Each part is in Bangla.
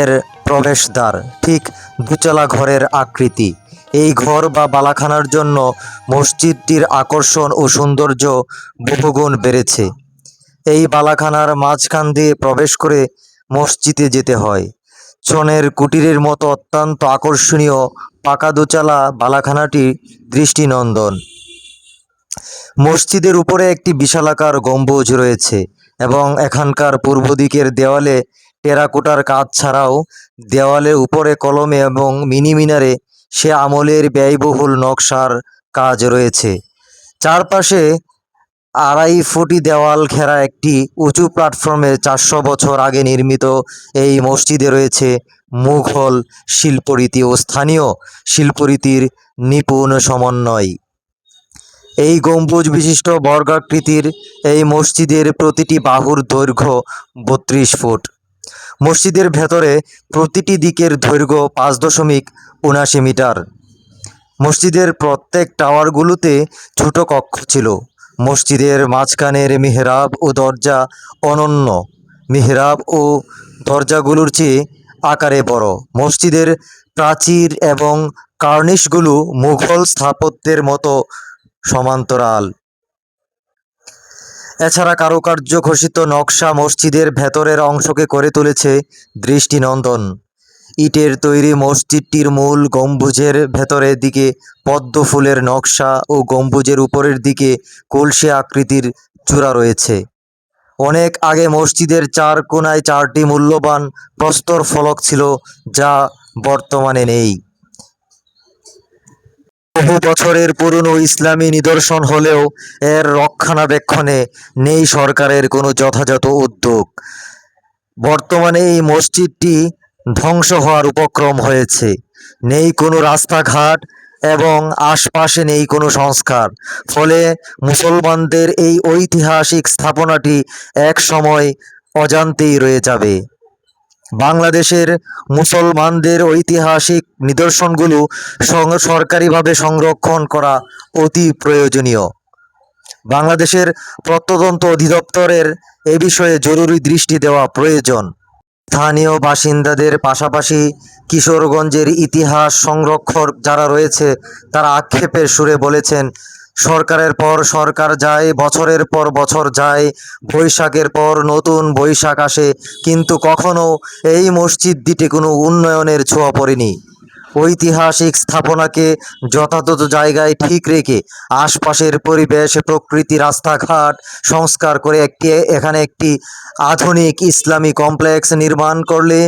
এর প্রবেশদ্বার ঠিক দুচালা ঘরের আকৃতি। এই ঘর বা বালাখানার জন্য মসজিদটির আকর্ষণ ও সৌন্দর্য বহুগুণ বেড়েছে। এই বালাখানার মাঝখান দিয়ে প্রবেশ করে মসজিদে যেতে হয়। চনের কুটিরের মতো অত্যন্ত আকর্ষণীয় পাকা দোচালা বালাখানাটি দৃষ্টিনন্দন। মসজিদের উপরে একটি বিশালাকার গম্বুজ রয়েছে এবং এখানকার পূর্ব দিকের দেওয়ালে টেরাকোটার কাজ ছাড়াও দেওয়ালে উপরে কলমে এবং মিনি মিনারে সে আমলের ব্যয়বহুল নকশার কাজ রয়েছে। চারপাশে 2.5 ফুটি দেওয়াল ঘেরা একটি উঁচু প্ল্যাটফর্মে 400 বছর আগে নির্মিত এই মসজিদে রয়েছে মুঘল শিল্পরীতি ও স্থানীয় শিল্পরীতির নিপুণ সমন্বয়। এই গম্বুজ বিশিষ্ট বর্গাকৃতির এই মসজিদের প্রতিটি বাহুর দৈর্ঘ্য 32 ফুট। মসজিদের ভেতরে প্রতিটি দিকের দৈর্ঘ্য 5.79 মিটার। মসজিদের প্রত্যেক টাওয়ারগুলোতে ছোট কক্ষ ছিল। মসজিদের মাঝখানের মিহরাব ও দরজা অনন্য মিহরাব ও দরজাগুলোর চেয়ে আকারে বড়। মসজিদের প্রাচীর এবং কার্নিশগুলো মুঘল স্থাপত্যের মতো সমান্তরাল। এছাড়া কারুকার্য খচিত নকশা মসজিদের ভেতরের অংশকে করে তুলেছে দৃষ্টিনন্দন। ইটের তৈরি মসজিদটির মূল গম্বুজের ভেতরের দিকে পদ্ম ফুলের নকশা ও গম্বুজের উপরের দিকে কলসি আকৃতির চূড়া রয়েছে। অনেক আগে মসজিদের 4 কোণায় 4টি মূল্যবান প্রস্তর ফলক ছিল, যা বর্তমানে নেই। বহু বছরের পুরনো ইসলামী নিদর্শন হলেও এর রক্ষণাবেক্ষণে নেই সরকারের কোনো যথাযথ উদ্যোগ। বর্তমানে এই মসজিদটি ধ্বংস হওয়ার উপক্রম হয়েছে। নেই কোনো রাস্তাঘাট এবং আশপাশে নেই কোনো সংস্কার। ফলে মুসলমানদের এই ঐতিহাসিক স্থাপনাটি এক সময় অজান্তেই রয়ে যাবে। বাংলাদেশের মুসলমানদের ঐতিহাসিক নিদর্শনগুলো সরকারিভাবে সংরক্ষণ করা অতি প্রয়োজনীয়। বাংলাদেশের প্রত্নতত্ত্ব অধিদপ্তরের এ বিষয়ে জরুরি দৃষ্টি দেওয়া প্রয়োজন। স্থানীয় বাসিন্দাদের পাশাপাশি কিশোরগঞ্জের ইতিহাস সংরক্ষক যারা রয়েছে তারা আক্ষেপের সুরে বলেছেন, সরকারের পর সরকার যায়, বছরের পর বছর যায়, বৈশাখের পর নতুন বৈশাখ আসে, কিন্তু কখনো এই মসজিদটিতে কোনো উন্নয়নের ছোঁয়া পড়েনি। ঐতিহাসিক স্থাপনাকে যথাযথ জায়গায় ঠিক রেখে আশপাশের পরিবেশ, প্রকৃতি, রাস্তাঘাট সংস্কার করে এখানে একটি আধুনিক ইসলামী কমপ্লেক্স নির্মাণ করলে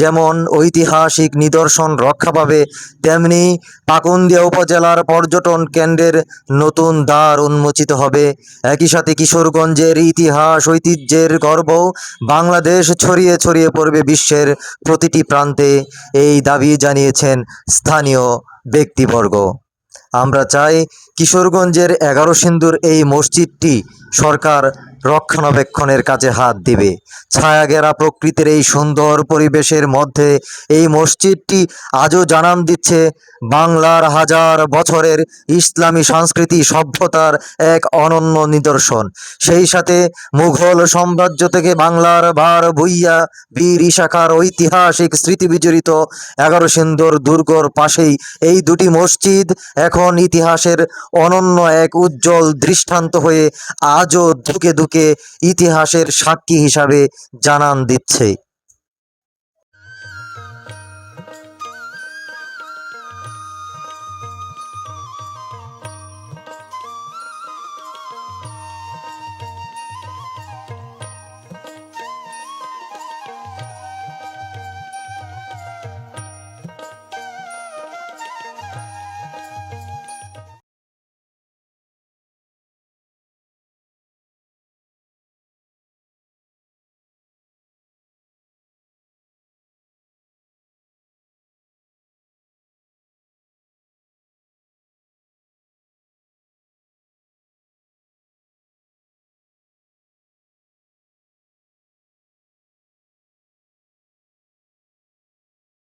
যেমন ঐতিহাসিক নিদর্শন রক্ষা পাবে, তেমনি পাকুন্দিয়া উপজেলার পর্যটন কেন্দ্রের নতুন দ্বার উন্মোচিত হবে। একই সাথে কিশোরগঞ্জের ইতিহাস ঐতিহ্যের গর্ব বাংলাদেশ ছড়িয়ে ছড়িয়ে পড়বে বিশ্বের প্রতিটি প্রান্তে, এই দাবি জানিয়েছেন স্থানীয় ব্যক্তিবর্গ। আমরা চাই কিশোরগঞ্জের 11 সিন্ধুর এই মসজিদটি সরকার রক্ষণাবেক্ষণের কাজে হাত দিবে। ছায়াঘেরা প্রকৃতির এই সুন্দর পরিবেশের মধ্যে এই মসজিদটি আজও জানান দিচ্ছে বাংলার হাজার বছরের ইসলামী সংস্কৃতি সভ্যতার এক অনন্য নিদর্শন। সেই সাথে মুঘল সাম্রাজ্য থেকে বাংলার ভার ভুইয়া বীর ইশাখার ঐতিহাসিক স্মৃতি বিজড়িত 11 সিন্ধুর দুর্গর পাশেই এই দুটি মসজিদ এখন ইতিহাসের অনন্য এক উজ্জ্বল দৃষ্টান্ত হয়ে আজও ধুকে ধুকে ইতিহাসের সাক্ষী হিসাবে জানান দিচ্ছে।